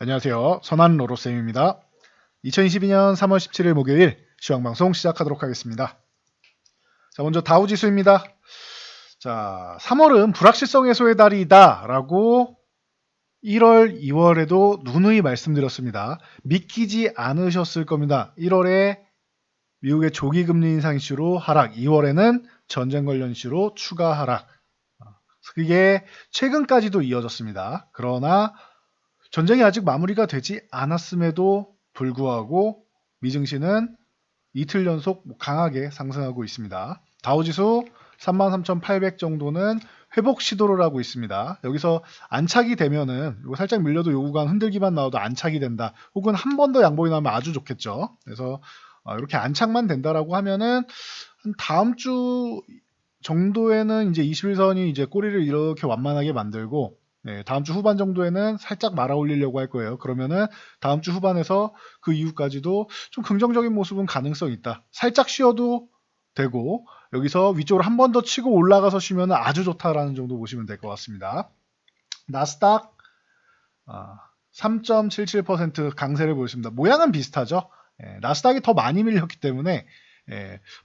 안녕하세요. 선한로로쌤입니다. 2022년 3월 17일 목요일 시황방송 시작하도록 하겠습니다. 자, 먼저 다우지수입니다. 자, 3월은 불확실성 해소의 달이다 라고 1월, 2월에도 누누이 말씀드렸습니다. 믿기지 않으셨을 겁니다. 1월에 미국의 조기 금리 인상 이슈로 하락, 2월에는 전쟁 관련 이슈로 추가 하락. 그게 최근까지도 이어졌습니다. 그러나 전쟁이 아직 마무리가 되지 않았음에도 불구하고 미증시는 이틀 연속 강하게 상승하고 있습니다. 다우지수 33,800 정도는 회복 시도를 하고 있습니다. 여기서 안착이 되면은 이거 살짝 밀려도 요 구간 흔들기만 나와도 안착이 된다. 혹은 한 번 더 양봉이 나오면 아주 좋겠죠. 그래서 이렇게 안착만 된다라고 하면은 한 다음 주 정도에는 이제 21선이 이제 꼬리를 이렇게 완만하게 만들고 다음 주 후반 정도에는 살짝 말아 올리려고 할 거예요. 그러면은 다음 주 후반에서 그 이후까지도 좀 긍정적인 모습은 가능성이 있다. 살짝 쉬어도 되고 여기서 위쪽으로 한 번 더 치고 올라가서 쉬면 아주 좋다라는 정도 보시면 될 것 같습니다. 나스닥 3.77% 강세를 보였습니다. 모양은 비슷하죠. 나스닥이 더 많이 밀렸기 때문에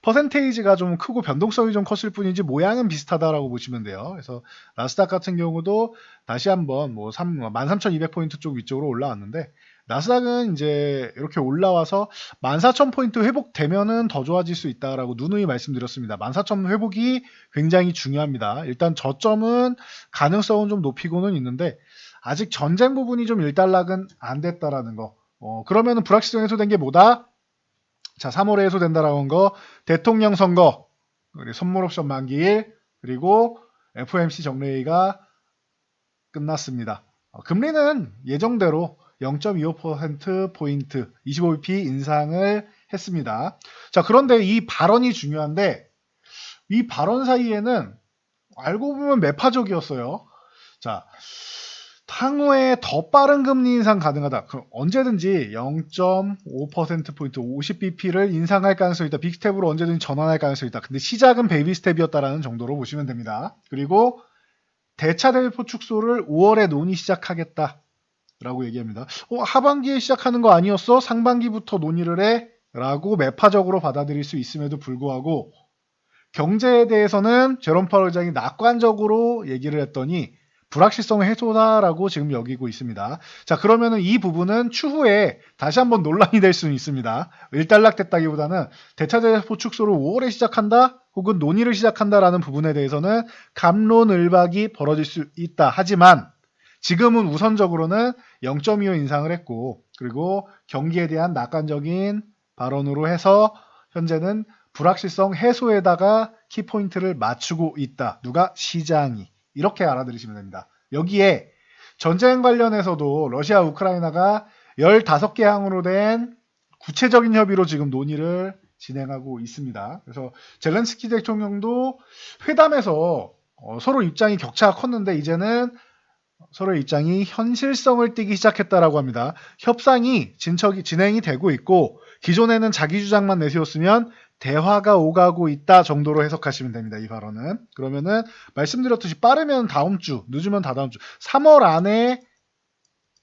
퍼센테이지가 좀 크고 변동성이 좀 컸을 뿐이지 모양은 비슷하다라고 보시면 돼요. 그래서 나스닥 같은 경우도 다시 한번 13,200포인트 쪽 위쪽으로 올라왔는데 나스닥은 이제 이렇게 올라와서 14,000포인트 회복되면은 더 좋아질 수 있다라고 누누이 말씀드렸습니다. 14,000 회복이 굉장히 중요합니다. 일단 저점은 가능성은 좀 높이고는 있는데 아직 전쟁 부분이 좀 일단락은 안 됐다라는 거. 그러면은 불확실성 해소된 게 뭐다? 자, 3월에 해소된다라고 한 거, 대통령 선거, 우리 선물 옵션 만기일, 그리고 FOMC 정례회의가 끝났습니다. 금리는 예정대로 0.25%포인트, 25bp 인상을 했습니다. 자, 그런데 이 발언이 중요한데, 이 발언 사이에는 알고 보면 매파적이었어요. 자, 향후에 더 빠른 금리 인상 가능하다. 그럼 언제든지 0.5%포인트 50bp를 인상할 가능성이 있다. 빅스텝으로 언제든지 전환할 가능성이 있다. 근데 시작은 베이비 스텝이었다라는 정도로 보시면 됩니다. 그리고 대차 대표 축소를 5월에 논의 시작하겠다. 라고 얘기합니다. 하반기에 시작하는 거 아니었어? 상반기부터 논의를 해? 라고 매파적으로 받아들일 수 있음에도 불구하고 경제에 대해서는 제롬 파월 의장이 낙관적으로 얘기를 했더니 불확실성 해소다라고 지금 여기고 있습니다. 자, 그러면은 이 부분은 추후에 다시 한번 논란이 될 수는 있습니다. 일단락됐다기보다는 대차대표 축소를 5월에 시작한다 혹은 논의를 시작한다라는 부분에 대해서는 갑론을박이 벌어질 수 있다. 하지만 지금은 우선적으로는 0.25 인상을 했고 그리고 경기에 대한 낙관적인 발언으로 해서 현재는 불확실성 해소에다가 키포인트를 맞추고 있다. 누가? 시장이. 이렇게 알아들으시면 됩니다. 여기에 전쟁 관련해서도 러시아 우크라이나가 15개 항으로 된 구체적인 협의로 지금 논의를 진행하고 있습니다. 그래서 젤렌스키 대통령도 회담에서 서로 입장이 격차가 컸는데 이제는 서로의 입장이 현실성을 띠기 시작했다라고 합니다. 협상이 진행이 되고 있고 기존에는 자기 주장만 내세웠으면 대화가 오가고 있다 정도로 해석하시면 됩니다. 이 발언은. 그러면은 말씀드렸듯이 빠르면 다음 주, 늦으면 다다음 주, 3월 안에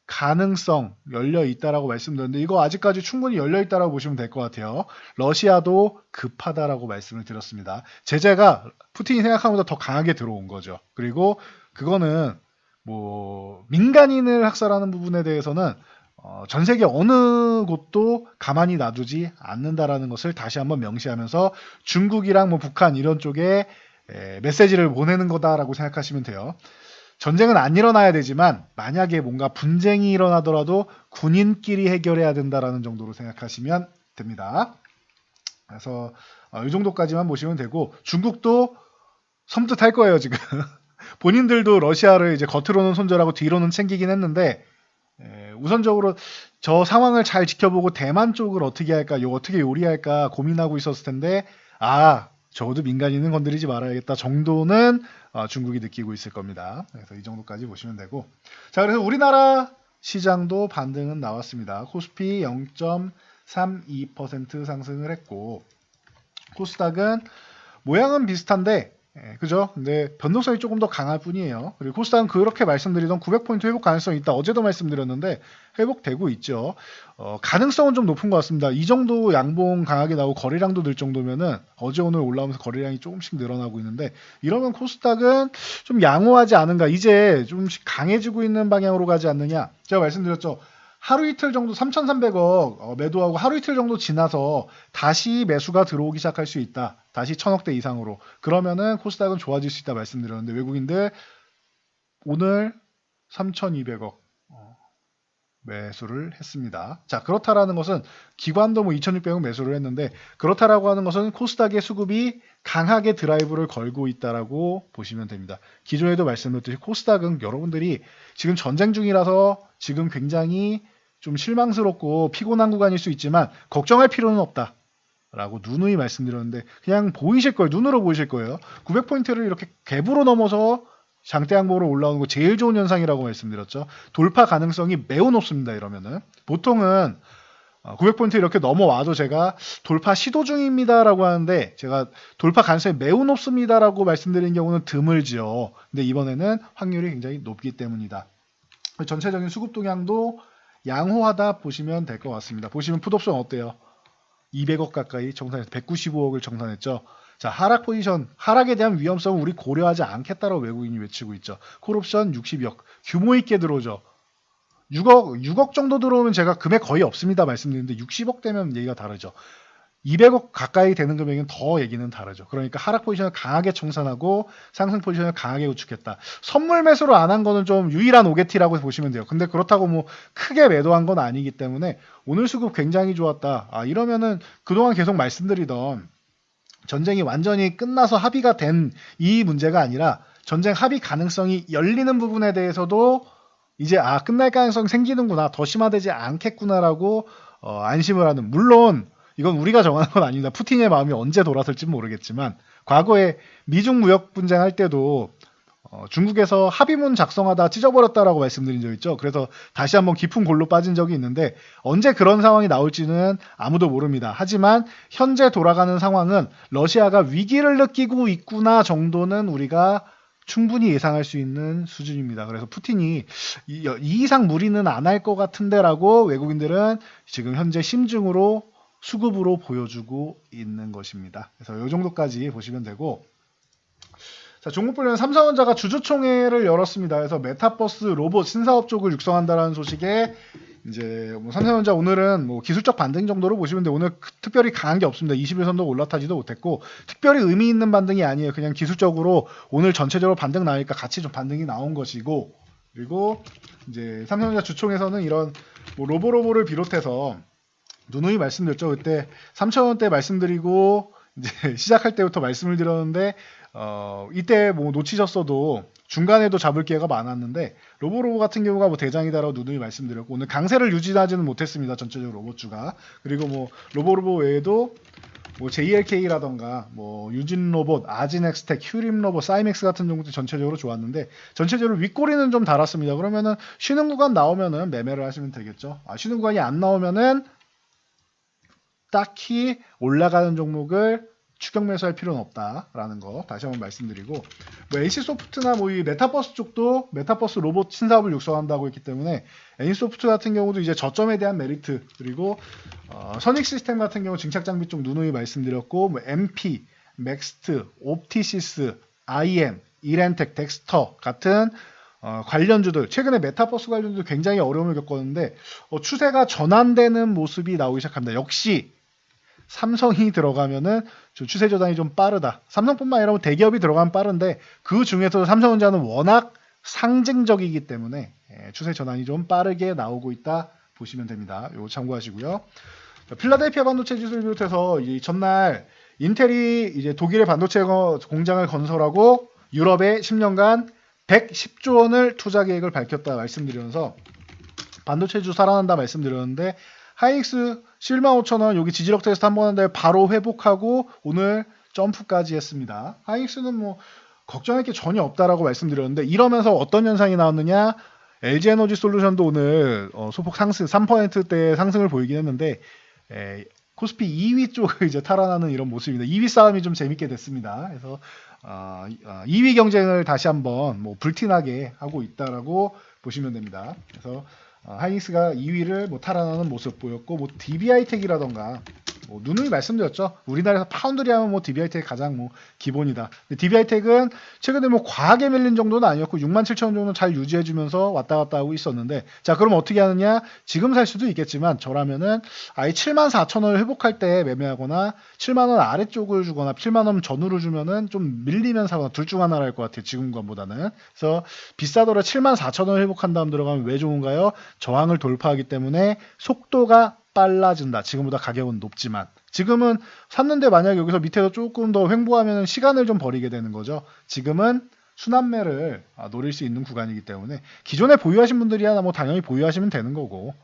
가능성 열려 있다라고 말씀드렸는데 이거 아직까지 충분히 열려 있다라고 보시면 될 것 같아요. 러시아도 급하다라고 말씀을 드렸습니다. 제재가 푸틴이 생각한 것보다 더 강하게 들어온 거죠. 그리고 그거는 민간인을 학살하는 부분에 대해서는 전 세계 어느 곳도 가만히 놔두지 않는다라는 것을 다시 한번 명시하면서 중국이랑 북한 이런 쪽에 메시지를 보내는 거다라고 생각하시면 돼요. 전쟁은 안 일어나야 되지만 만약에 뭔가 분쟁이 일어나더라도 군인끼리 해결해야 된다라는 정도로 생각하시면 됩니다. 그래서 이 정도까지만 보시면 되고 중국도 섬뜩할 거예요 지금. 본인들도 러시아를 이제 겉으로는 손절하고 뒤로는 챙기긴 했는데 우선적으로 저 상황을 잘 지켜보고 대만 쪽을 어떻게 할까, 어떻게 요리할까 고민하고 있었을 텐데 적어도 민간인은 건드리지 말아야겠다 정도는 중국이 느끼고 있을 겁니다. 그래서 이 정도까지 보시면 되고 자 그래서 우리나라 시장도 반등은 나왔습니다. 코스피 0.32% 상승을 했고 코스닥은 모양은 비슷한데 그죠? 근데 변동성이 조금 더 강할 뿐이에요. 그리고 코스닥은 그렇게 말씀드리던 900포인트 회복 가능성이 있다. 어제도 말씀드렸는데 회복되고 있죠. 가능성은 좀 높은 것 같습니다. 이 정도 양봉 강하게 나오고 거래량도 늘 정도면은 어제 오늘 올라오면서 거래량이 조금씩 늘어나고 있는데 이러면 코스닥은 좀 양호하지 않은가. 이제 좀씩 강해지고 있는 방향으로 가지 않느냐. 제가 말씀드렸죠. 하루 이틀 정도 3,300억 매도하고 하루 이틀 정도 지나서 다시 매수가 들어오기 시작할 수 있다. 다시 1,000억대 이상으로. 그러면은 코스닥은 좋아질 수 있다 말씀드렸는데 외국인들 오늘 3,200억 매수를 했습니다. 자, 그렇다라는 것은 기관도 뭐 2,600억 매수를 했는데 그렇다라고 하는 것은 코스닥의 수급이 강하게 드라이브를 걸고 있다라고 보시면 됩니다. 기존에도 말씀드렸듯이 코스닥은 여러분들이 지금 전쟁 중이라서 지금 굉장히 좀 실망스럽고 피곤한 구간일 수 있지만 걱정할 필요는 없다. 라고 누누이 말씀드렸는데 그냥 보이실 거예요. 눈으로 보이실 거예요. 900포인트를 이렇게 갭으로 넘어서 장대 양봉으로 올라오는 거 제일 좋은 현상이라고 말씀드렸죠. 돌파 가능성이 매우 높습니다. 이러면은 보통은 900포인트 이렇게 넘어와도 제가 돌파 시도 중입니다라고 하는데 제가 돌파 가능성이 매우 높습니다라고 말씀드린 경우는 드물지요. 근데 이번에는 확률이 굉장히 높기 때문이다. 전체적인 수급 동향도 양호하다 보시면 될 것 같습니다. 보시면 풋옵션 어때요? 200억 가까이 정산했죠. 195억을 정산했죠. 자, 하락 포지션, 하락에 대한 위험성은 우리 고려하지 않겠다라고 외국인이 외치고 있죠. 콜옵션 60억, 규모 있게 들어오죠. 6억 정도 들어오면 제가 금액 거의 없습니다 말씀드리는데 60억 되면 얘기가 다르죠. 200억 가까이 되는 금액은 더 얘기는 다르죠. 그러니까 하락 포지션을 강하게 청산하고 상승 포지션을 강하게 구축했다. 선물 매수로 안 한 거는 좀 유일한 오게티라고 보시면 돼요. 근데 그렇다고 뭐 크게 매도한 건 아니기 때문에 오늘 수급 굉장히 좋았다. 이러면은 그동안 계속 말씀드리던 전쟁이 완전히 끝나서 합의가 된 이 문제가 아니라 전쟁 합의 가능성이 열리는 부분에 대해서도 이제 끝날 가능성이 생기는구나. 더 심화되지 않겠구나라고 안심을 하는. 물론 이건 우리가 정하는 건 아닙니다. 푸틴의 마음이 언제 돌아설지 모르겠지만 과거에 미중 무역 분쟁할 때도 중국에서 합의문 작성하다 찢어버렸다라고 말씀드린 적 있죠. 그래서 다시 한번 깊은 골로 빠진 적이 있는데 언제 그런 상황이 나올지는 아무도 모릅니다. 하지만 현재 돌아가는 상황은 러시아가 위기를 느끼고 있구나 정도는 우리가 충분히 예상할 수 있는 수준입니다. 그래서 푸틴이 이 이상 무리는 안 할 것 같은데라고 외국인들은 지금 현재 심증으로 수급으로 보여주고 있는 것입니다. 그래서 이 정도까지 보시면 되고 자, 종목별로는 삼성전자가 주주총회를 열었습니다. 그래서 메타버스 로봇 신사업 쪽을 육성한다라는 소식에 이제 뭐 삼성전자 오늘은 뭐 기술적 반등 정도로 보시면 돼. 오늘 특별히 강한 게 없습니다. 21선도 올라타지도 못했고 특별히 의미 있는 반등이 아니에요. 그냥 기술적으로 오늘 전체적으로 반등 나니까 같이 좀 반등이 나온 것이고 그리고 이제 삼성전자 주총에서는 이런 뭐 로보를 비롯해서 누누이 말씀드렸죠. 그때 3,000원대 말씀드리고 이제 시작할 때부터 말씀을 드렸는데 이때 뭐 놓치셨어도 중간에도 잡을 기회가 많았는데 로보 같은 경우가 뭐 대장이다라고 누누이 말씀드렸고 오늘 강세를 유지하지는 못했습니다. 전체적으로 로봇주가. 그리고 뭐 로보 외에도 뭐 JLK라던가 뭐 유진로봇, 아진엑스텍, 휴림로봇, 사이맥스 같은 종목도 전체적으로 좋았는데 전체적으로 윗꼬리는 좀 달았습니다. 그러면은 쉬는 구간 나오면은 매매를 하시면 되겠죠. 쉬는 구간이 안 나오면은 딱히 올라가는 종목을 추격 매수할 필요는 없다라는 거 다시 한번 말씀드리고 뭐 NC소프트나 뭐 이 메타버스 쪽도 메타버스 로봇 신사업을 육성한다고 했기 때문에 NC소프트 같은 경우도 이제 저점에 대한 메리트 그리고 선익시스템 같은 경우 증착장비 쪽 누누이 말씀드렸고 뭐 MP, 맥스트, 옵티시스, IM, 이렌텍, 덱스터 같은 관련주들 최근에 메타버스 관련주도 굉장히 어려움을 겪었는데 추세가 전환되는 모습이 나오기 시작합니다. 역시 삼성이 들어가면은 추세 조단이 좀 빠르다. 삼성뿐만 아니라 대기업이 들어가면 빠른데 그 중에서도 삼성전자는 워낙 상징적이기 때문에 추세 전환이 좀 빠르게 나오고 있다 보시면 됩니다. 이거 참고하시고요. 필라델피아 반도체 지수를 비롯해서 이 전날 인텔이 이제 독일의 반도체 공장을 건설하고 유럽에 10년간 110조 원을 투자 계획을 밝혔다 말씀드리면서 반도체주 살아난다 말씀드렸는데 하이닉스 115,000원 여기 지지력 테스트 한번 한데 바로 회복하고 오늘 점프까지 했습니다. 하이닉스는 뭐 걱정할 게 전혀 없다라고 말씀드렸는데 이러면서 어떤 현상이 나왔느냐 LG에너지솔루션도 오늘 소폭 상승 3%대 상승을 보이긴 했는데 코스피 2위 쪽을 이제 탈환하는 이런 모습입니다. 2위 싸움이 좀 재밌게 됐습니다. 그래서 2위 경쟁을 다시 한번 뭐 불티나게 하고 있다라고 보시면 됩니다. 그래서 하이닉스가 2위를 뭐 탈환하는 모습 보였고, 뭐 DB하이텍이라던가 뭐 누누이 말씀드렸죠. 우리나라에서 파운드리 하면 뭐 DB하이텍이 가장 뭐 기본이다. DB하이텍은 최근에 뭐 과하게 밀린 정도는 아니었고 67,000원 정도는 잘 유지해주면서 왔다 갔다 하고 있었는데, 자 그럼 어떻게 하느냐? 지금 살 수도 있겠지만 저라면은 아예 74,000원을 회복할 때 매매하거나 7만원 아래쪽을 주거나 7만원 전후를 주면은 좀 밀리면 사거나 둘 중 하나를 할 것 같아요. 지금과보다는. 그래서 비싸더라도 74,000원 회복한 다음 들어가면 왜 좋은가요? 저항을 돌파하기 때문에 속도가 빨라진다. 지금보다 가격은 높지만 지금은 샀는데 만약에 여기서 밑에서 조금 더 횡보하면 시간을 좀 버리게 되는 거죠. 지금은 순환매를 노릴 수 있는 구간이기 때문에 기존에 보유하신 분들이야 뭐 당연히 보유하시면 되는 거고,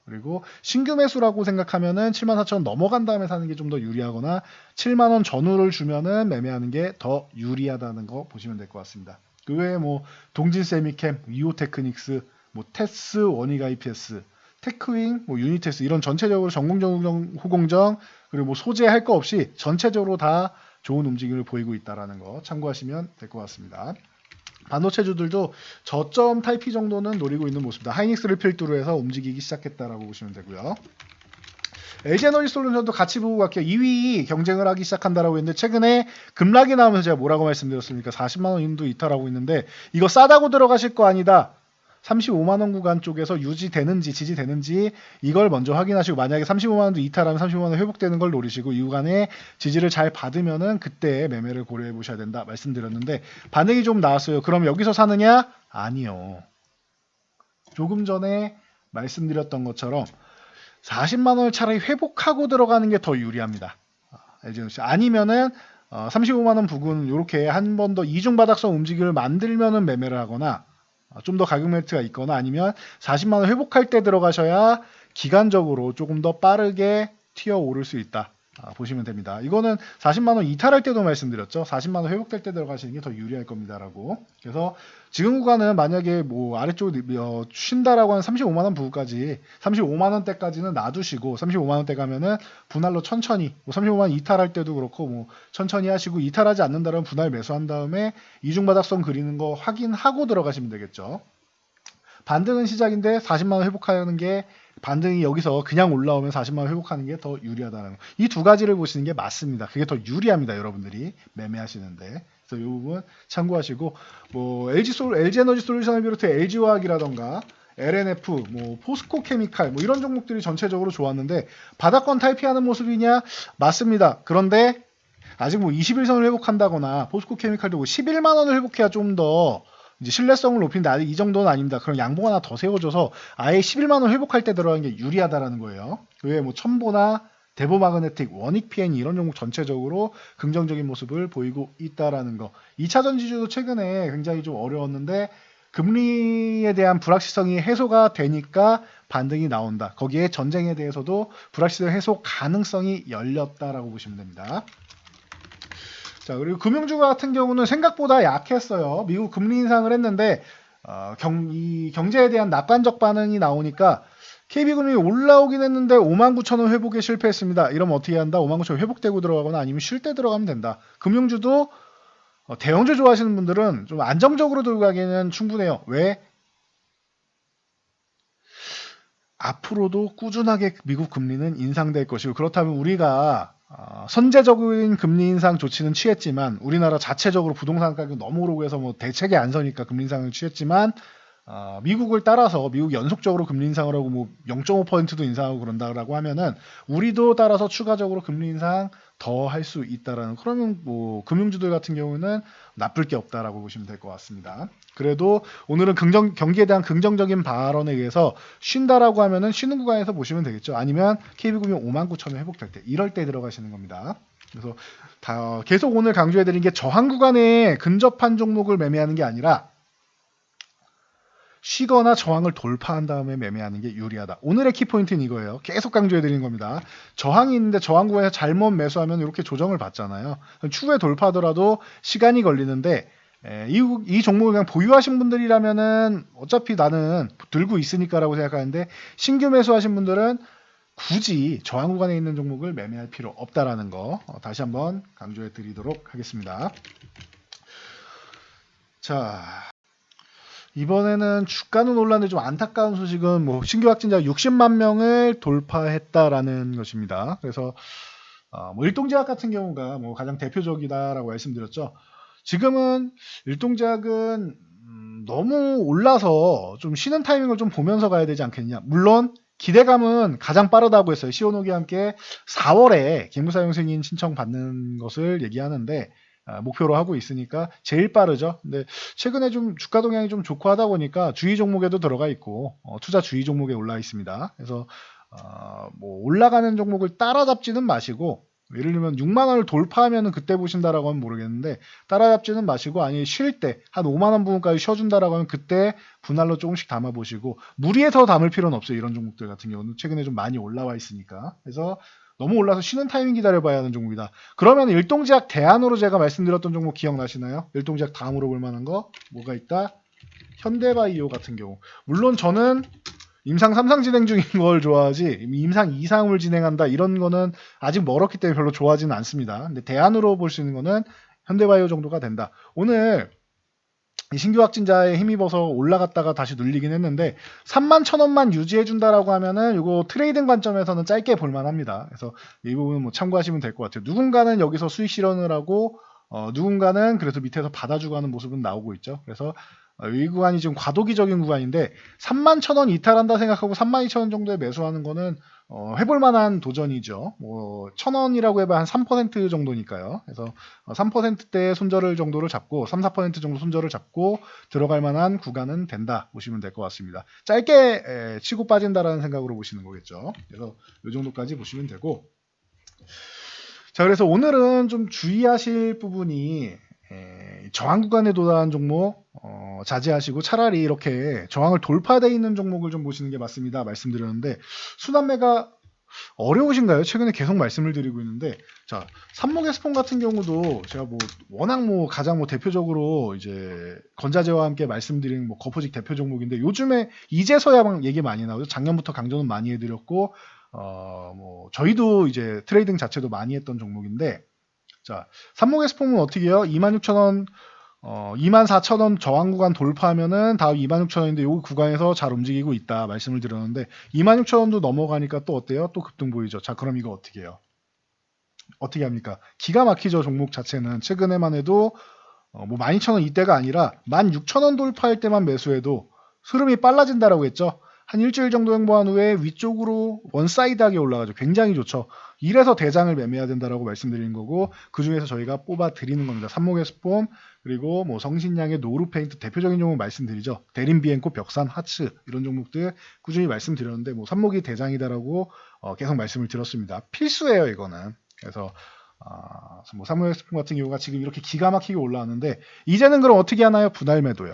그리고 신규 매수라고 생각하면은 74,000원 넘어간 다음에 사는 게 좀 더 유리하거나 7만원 전후를 주면은 매매하는 게 더 유리하다는 거 보시면 될 것 같습니다. 그 외에 뭐 동진 세미캠, 위오테크닉스, 뭐 테스, 원익 IPS, 테크윙, 뭐 유니테스 이런 전체적으로 전공정, 후공정, 그리고 뭐 소재할 거 없이 전체적으로 다 좋은 움직임을 보이고 있다라는 거 참고하시면 될 것 같습니다. 반도체주들도 저점 타이피 정도는 노리고 있는 모습이다. 하이닉스를 필두로 해서 움직이기 시작했다라고 보시면 되고요. LG에너지솔루션도 같이 보고 갈게요. 2위 경쟁을 하기 시작한다라고 했는데 최근에 급락이 나오면서 제가 뭐라고 말씀드렸습니까? 40만원 인도 이탈하고 있는데 이거 싸다고 들어가실 거 아니다. 35만원 구간 쪽에서 유지되는지 지지되는지 이걸 먼저 확인하시고, 만약에 35만원도 이탈하면 35만원 회복되는 걸 노리시고 이 구간에 지지를 잘 받으면은 그때 매매를 고려해 보셔야 된다 말씀드렸는데 반응이 좀 나왔어요. 그럼 여기서 사느냐? 아니요. 조금 전에 말씀드렸던 것처럼 40만원을 차라리 회복하고 들어가는 게 더 유리합니다. LG에너지 아니면은 35만원 부근 이렇게 한 번 더 이중바닥성 움직임을 만들면은 매매를 하거나 좀 더 가격 멜트가 있거나 아니면 40만원 회복할 때 들어가셔야 기간적으로 조금 더 빠르게 튀어 오를 수 있다. 보시면 됩니다. 이거는 40만원 이탈할 때도 말씀드렸죠. 40만원 회복될 때 들어가시는 게 더 유리할 겁니다라고. 그래서 지금 구간은 만약에 뭐 아래쪽 쉰다라고 하는 35만원 부근까지 35만원대까지는 놔두시고 35만원대 가면은 분할로 천천히 35만원 이탈할 때도 그렇고 뭐 천천히 하시고, 이탈하지 않는다면 분할 매수한 다음에 이중바닥성 그리는 거 확인하고 들어가시면 되겠죠. 반등은 시작인데 40만원 회복하는 게, 반등이 여기서 그냥 올라오면 40만원 회복하는 게 더 유리하다는 거. 이 두 가지를 보시는 게 맞습니다. 그게 더 유리합니다. 여러분들이 매매하시는데. 그래서 이 부분 참고하시고, 뭐 LG에너지 솔루션을 비롯해 LG화학이라던가 LNF, 뭐 포스코 케미칼, 뭐 이런 종목들이 전체적으로 좋았는데 바닥권 탈피하는 모습이냐? 맞습니다. 그런데 아직 뭐 21선을 회복한다거나 포스코 케미칼도 뭐 11만원을 회복해야 좀 더 이제 신뢰성을 높이는데 아직 이 정도는 아닙니다. 그럼 양봉 하나 더 세워줘서 아예 11만원 회복할 때 들어가는 게 유리하다라는 거예요. 그 외에 뭐 첨보나 대보마그네틱, 원익 PN 이런 종목 전체적으로 긍정적인 모습을 보이고 있다라는 거. 2차전 지주도 최근에 굉장히 좀 어려웠는데 금리에 대한 불확실성이 해소가 되니까 반등이 나온다. 거기에 전쟁에 대해서도 불확실성 해소 가능성이 열렸다라고 보시면 됩니다. 자, 그리고 금융주가 같은 경우는 생각보다 약했어요. 미국 금리 인상을 했는데 이 경제에 대한 낙관적 반응이 나오니까 KB금융이 올라오긴 했는데 59,000원 회복에 실패했습니다. 이러면 어떻게 한다? 59,000원 회복되고 들어가거나 아니면 쉴 때 들어가면 된다. 금융주도 대형주 좋아하시는 분들은 좀 안정적으로 들고 가기에는 충분해요. 왜? 앞으로도 꾸준하게 미국 금리는 인상될 것이고, 그렇다면 우리가 선제적인 금리 인상 조치는 취했지만 우리나라 자체적으로 부동산 가격 너무 오르고 해서 뭐 대책이 안 서니까 금리 인상을 취했지만 미국을 따라서 미국 연속적으로 금리 인상을 하고 뭐 0.5%도 인상하고 그런다라고 하면은 우리도 따라서 추가적으로 금리 인상 더 할 수 있다라는, 그러면 뭐 금융주들 같은 경우는 나쁠 게 없다라고 보시면 될 것 같습니다. 그래도 오늘은 경기에 대한 긍정적인 발언에 의해서 쉰다라고 하면은 쉬는 구간에서 보시면 되겠죠. 아니면 KB금융 59,000원 회복될 때 이럴 때 들어가시는 겁니다. 그래서 계속 오늘 강조해드린 게 저항 구간에 근접한 종목을 매매하는 게 아니라 쉬거나 저항을 돌파한 다음에 매매하는 게 유리하다. 오늘의 키포인트는 이거예요. 계속 강조해드리는 겁니다. 저항이 있는데 저항 구간에서 잘못 매수하면 이렇게 조정을 받잖아요. 추후에 돌파하더라도 시간이 걸리는데 이 종목을 그냥 보유하신 분들이라면은 어차피 나는 들고 있으니까라고 생각하는데, 신규 매수하신 분들은 굳이 저항 구간에 있는 종목을 매매할 필요 없다라는 거 다시 한번 강조해 드리도록 하겠습니다. 자, 이번에는 주가는 올랐는데 좀 안타까운 소식은 뭐 신규 확진자 60만 명을 돌파했다라는 것입니다. 그래서 뭐 일동제약 같은 경우가 뭐 가장 대표적이다라고 말씀드렸죠. 지금은 일동제약은 너무 올라서 좀 쉬는 타이밍을 좀 보면서 가야 되지 않겠냐. 물론 기대감은 가장 빠르다고 했어요. 시오노기와 함께 4월에 기무사용 승인 신청 받는 것을 얘기하는데 목표로 하고 있으니까 제일 빠르죠. 근데 최근에 좀 주가 동향이 좀 좋고 하다 보니까 주의 종목에도 들어가 있고 투자 주의 종목에 올라 있습니다. 그래서 뭐 올라가는 종목을 따라잡지는 마시고 예를 들면 6만 원을 돌파하면 그때 보신다라고 하면 모르겠는데 따라잡지는 마시고 아니 쉴 때 한 5만 원 부분까지 쉬어준다라고 하면 그때 분할로 조금씩 담아 보시고 무리해서 담을 필요는 없어요. 이런 종목들 같은 경우는 최근에 좀 많이 올라와 있으니까. 그래서 너무 올라서 쉬는 타이밍 기다려봐야 하는 종목이다. 그러면 일동제약 대안으로 제가 말씀드렸던 종목 기억나시나요? 일동제약 다음으로 볼 만한 거 뭐가 있다? 현대바이오 같은 경우. 물론 저는 임상 3상 진행 중인 걸 좋아하지 임상 2상을 진행한다 이런 거는 아직 멀었기 때문에 별로 좋아하지는 않습니다. 근데 대안으로 볼 수 있는 거는 현대바이오 정도가 된다. 오늘 신규 확진자에 힘입어서 올라갔다가 다시 눌리긴 했는데 3만 1,000원만 유지해준다라고 하면은 이거 트레이딩 관점에서는 짧게 볼만합니다. 그래서 이 부분 뭐 참고하시면 될 것 같아요. 누군가는 여기서 수익 실현을 하고 누군가는 그래서 밑에서 받아주고 하는 모습은 나오고 있죠. 그래서 이 구간이 지금 과도기적인 구간인데 3만 1,000원 이탈한다 생각하고 3만 2,000원 정도에 매수하는 거는 해볼 만한 도전이죠. 뭐 1,000원이라고 해봐 한 3% 정도니까요. 그래서 3%대 손절을 정도를 잡고 3, 4% 정도 손절을 잡고 들어갈 만한 구간은 된다 보시면 될 것 같습니다. 짧게 치고 빠진다라는 생각으로 보시는 거겠죠. 그래서 이 정도까지 보시면 되고 자 그래서 오늘은 좀 주의하실 부분이 저항 구간에 도달한 종목 자제하시고 차라리 이렇게 저항을 돌파되어 있는 종목을 좀 보시는 게 맞습니다. 말씀드렸는데 순환매가 어려우신가요? 최근에 계속 말씀을 드리고 있는데 자 삼목에스폰 같은 경우도 제가 뭐 워낙 뭐 가장 뭐 대표적으로 이제 건자재와 함께 말씀드린 뭐 거포직 대표 종목인데 요즘에 이제서야 막 얘기 많이 나오죠. 작년부터 강조는 많이 해드렸고 뭐 저희도 이제 트레이딩 자체도 많이 했던 종목인데 자 삼목에스폰은 어떻게 해요? 26,000원 24,000원 저항 구간 돌파하면은 다음 26,000원인데 이 구간에서 잘 움직이고 있다 말씀을 드렸는데 26,000원도 넘어가니까 또 어때요? 또 급등 보이죠. 자 그럼 이거 어떻게 해요? 어떻게 합니까? 기가 막히죠. 종목 자체는 최근에만 해도 뭐 12,000원 이때가 아니라 16,000원 돌파할 때만 매수해도 흐름이 빨라진다라고 했죠. 한 일주일 정도 행보한 후에 위쪽으로 원사이드하게 올라가죠. 굉장히 좋죠. 이래서 대장을 매매해야 된다라고 말씀드린 거고 그 중에서 저희가 뽑아 드리는 겁니다. 삼목의 스폼 그리고 뭐 성신양의 노루페인트 대표적인 종목 말씀드리죠. 대림비엔코, 벽산, 하츠 이런 종목들 꾸준히 말씀드렸는데 뭐 삼목이 대장이다라고 계속 말씀을 드렸습니다. 필수예요 이거는. 그래서 뭐 삼목의 스폼 같은 경우가 지금 이렇게 기가 막히게 올라왔는데 이제는 그럼 어떻게 하나요? 분할 매도요.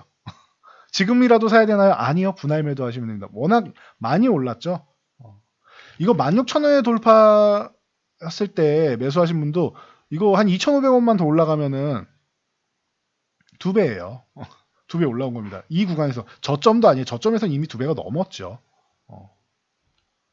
지금이라도 사야 되나요? 아니요. 분할 매도 하시면 됩니다. 워낙 많이 올랐죠. 이거 16,000원에 돌파했을 때 매수하신 분도 이거 한 2,500원만 더 올라가면은 2배예요. 2배 올라온 겁니다. 이 구간에서 저점도 아니에요. 저점에서는 이미 2배가 넘었죠.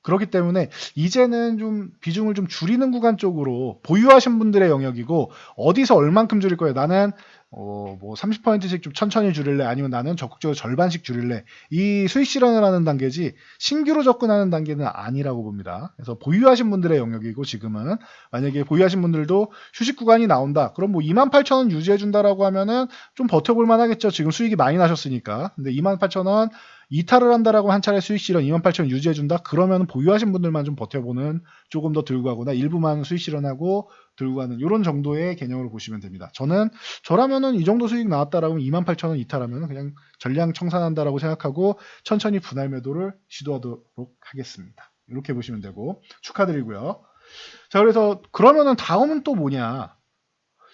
그렇기 때문에 이제는 좀 비중을 좀 줄이는 구간 쪽으로 보유하신 분들의 영역이고 어디서 얼만큼 줄일 거예요. 나는 뭐 30%씩 좀 천천히 줄일래 아니면 나는 적극적으로 절반씩 줄일래 이 수익 실현을 하는 단계지 신규로 접근하는 단계는 아니라고 봅니다. 그래서 보유하신 분들의 영역이고 지금은 만약에 보유하신 분들도 휴식 구간이 나온다. 그럼 뭐 28,000원 유지해 준다라고 하면은 좀 버텨볼 만하겠죠. 지금 수익이 많이 나셨으니까. 근데 28,000원 이탈을 한다라고 한 차례 수익 실현 28,000원 유지해준다? 그러면 보유하신 분들만 좀 버텨보는 조금 더 들고 가거나 일부만 수익 실현하고 들고 가는 이런 정도의 개념으로 보시면 됩니다. 저라면은 이 정도 수익 나왔다라고 28,000원 이탈하면 그냥 전량 청산한다라고 생각하고 천천히 분할 매도를 시도하도록 하겠습니다. 이렇게 보시면 되고 축하드리고요. 자 그래서 그러면은 다음은 또 뭐냐?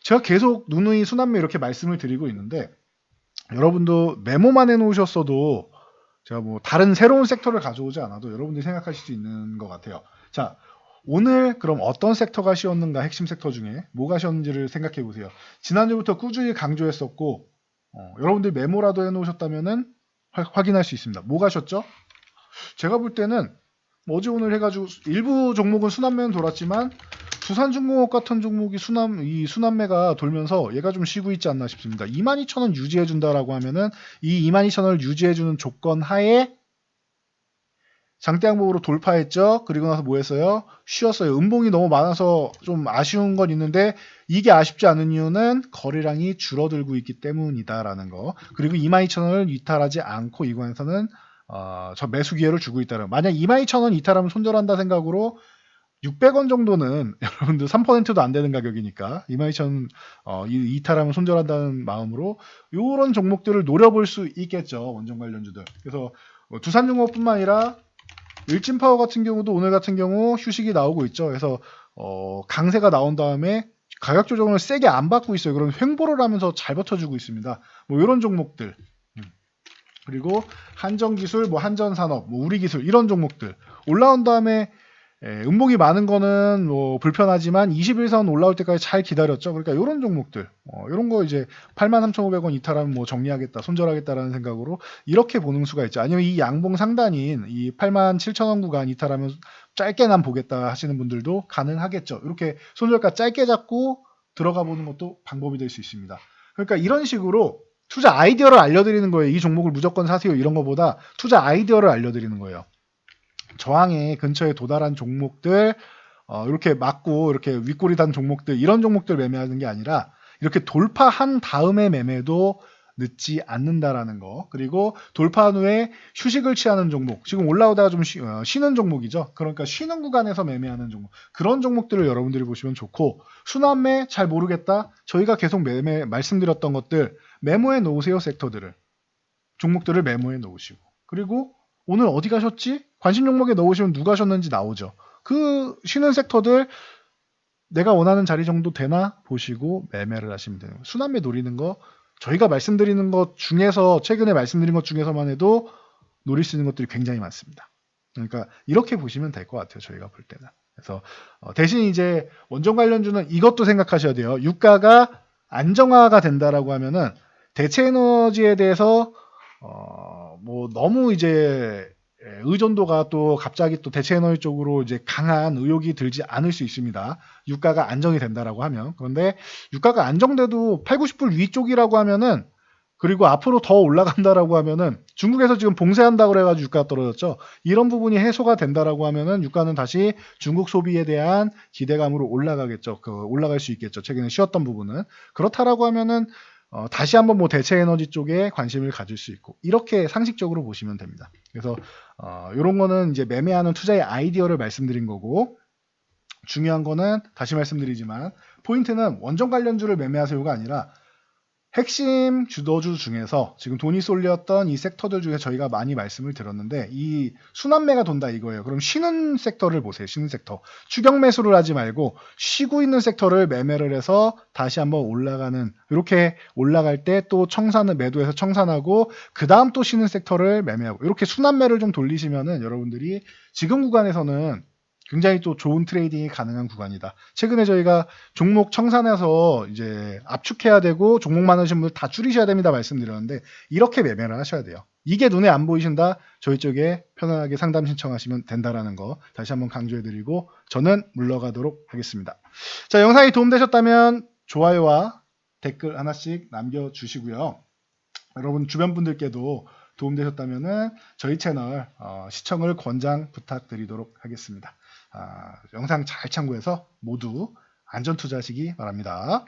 제가 계속 누누이 순환매 이렇게 말씀을 드리고 있는데 여러분도 메모만 해놓으셨어도 제가 뭐 다른 새로운 섹터를 가져오지 않아도 여러분들이 생각하실 수 있는 것 같아요. 자, 오늘 그럼 어떤 섹터가 쉬었는가 핵심 섹터 중에 뭐가 쉬었는지를 생각해 보세요. 지난주부터 꾸준히 강조했었고 여러분들이 메모라도 해놓으셨다면은 확인할 수 있습니다. 뭐가 쉬었죠? 제가 볼 때는 어제 오늘 해가지고 일부 종목은 순환매는 돌았지만 두산중공업 같은 종목이 이 순환매가 돌면서 얘가 좀 쉬고 있지 않나 싶습니다. 22,000원 유지해준다라고 하면은 이 22,000원을 유지해주는 조건 하에 장대 항목으로 돌파했죠. 그리고 나서 뭐 했어요? 쉬었어요. 음봉이 너무 많아서 좀 아쉬운 건 있는데 이게 아쉽지 않은 이유는 거래량이 줄어들고 있기 때문이다라는 거. 그리고 22,000원을 이탈하지 않고 이 구간에서는 저 매수 기회를 주고 있다는. 만약 22,000원 이탈하면 손절한다 생각으로 600원 정도는 여러분들 3%도 안 되는 가격이니까 22,000 이탈하면 손절한다는 마음으로 이런 종목들을 노려볼 수 있겠죠. 원전 관련주들. 그래서 두산중공업뿐만 아니라 일진파워 같은 경우도 오늘 같은 경우 휴식이 나오고 있죠. 그래서 강세가 나온 다음에 가격 조정을 세게 안 받고 있어요. 그럼 횡보를 하면서 잘 버텨주고 있습니다. 뭐 이런 종목들. 그리고 한전기술, 뭐 한전산업, 뭐 우리기술 이런 종목들 올라온 다음에 음봉이 많은 거는 뭐 불편하지만 21선 올라올 때까지 잘 기다렸죠. 그러니까 이런 종목들, 이런 거 이제 83,500원 이탈하면 뭐 정리하겠다, 손절하겠다라는 생각으로 이렇게 보는 수가 있죠. 아니면 이 양봉 상단인 이 87,000원 구간 이탈하면 짧게 난 보겠다 하시는 분들도 가능하겠죠. 이렇게 손절가 짧게 잡고 들어가 보는 것도 방법이 될 수 있습니다. 그러니까 이런 식으로 투자 아이디어를 알려드리는 거예요. 이 종목을 무조건 사세요 이런 거보다 투자 아이디어를 알려드리는 거예요. 저항에 근처에 도달한 종목들 이렇게 맞고 이렇게 윗골이 단 종목들 이런 종목들 매매하는 게 아니라 이렇게 돌파한 다음에 매매도 늦지 않는다라는 거. 그리고 돌파한 후에 휴식을 취하는 종목. 지금 올라오다가 좀 쉬는 종목이죠. 그러니까 쉬는 구간에서 매매하는 종목. 그런 종목들을 여러분들이 보시면 좋고 순환매 잘 모르겠다. 저희가 계속 말씀드렸던 것들 메모해 놓으세요. 섹터들을. 종목들을 메모해 놓으시고. 그리고 오늘 어디 가셨지? 관심 종목에 넣으시면 누가 하셨는지 나오죠. 그 쉬는 섹터들 내가 원하는 자리 정도 되나 보시고 매매를 하시면 되는 거예요. 순환매 노리는 거 저희가 말씀드리는 것 중에서 최근에 말씀드린 것 중에서만 해도 노릴 수 있는 것들이 굉장히 많습니다. 그러니까 이렇게 보시면 될 것 같아요. 저희가 볼 때는. 그래서 대신 이제 원전 관련주는 이것도 생각하셔야 돼요. 유가가 안정화가 된다라고 하면은 대체 에너지에 대해서 뭐 너무 이제 의존도가 또 갑자기 또 대체 에너지 쪽으로 이제 강한 의욕이 들지 않을 수 있습니다. 유가가 안정이 된다라고 하면. 그런데 유가가 안정돼도 8, 90불 위쪽이라고 하면은 그리고 앞으로 더 올라간다라고 하면은 중국에서 지금 봉쇄한다고 그래가지고 유가가 떨어졌죠. 이런 부분이 해소가 된다라고 하면은 유가는 다시 중국 소비에 대한 기대감으로 올라가겠죠. 올라갈 수 있겠죠. 최근에 쉬었던 부분은. 그렇다라고 하면은 다시 한번 뭐 대체 에너지 쪽에 관심을 가질 수 있고 이렇게 상식적으로 보시면 됩니다. 그래서 이런 거는 이제 매매하는 투자의 아이디어를 말씀드린 거고 중요한 거는 다시 말씀드리지만 포인트는 원전 관련주를 매매하세요가 아니라 핵심 주도주 중에서 지금 돈이 쏠렸던 이 섹터들 중에 저희가 많이 말씀을 드렸는데 이 순환매가 돈다 이거예요. 그럼 쉬는 섹터를 보세요. 쉬는 섹터. 추격 매수를 하지 말고 쉬고 있는 섹터를 매매를 해서 다시 한번 올라가는 이렇게 올라갈 때 또 청산을 매도해서 청산하고 그 다음 또 쉬는 섹터를 매매하고 이렇게 순환매를 좀 돌리시면은 여러분들이 지금 구간에서는 굉장히 또 좋은 트레이딩이 가능한 구간이다. 최근에 저희가 종목 청산해서 이제 압축해야 되고 종목 많으신 분들 다 줄이셔야 됩니다 말씀드렸는데 이렇게 매매를 하셔야 돼요. 이게 눈에 안 보이신다? 저희 쪽에 편안하게 상담 신청하시면 된다라는 거 다시 한번 강조해드리고 저는 물러가도록 하겠습니다. 자, 영상이 도움되셨다면 좋아요와 댓글 하나씩 남겨주시고요. 여러분 주변 분들께도 도움되셨다면 저희 채널 시청을 권장 부탁드리도록 하겠습니다. 영상 잘 참고해서 모두 안전 투자하시기 바랍니다.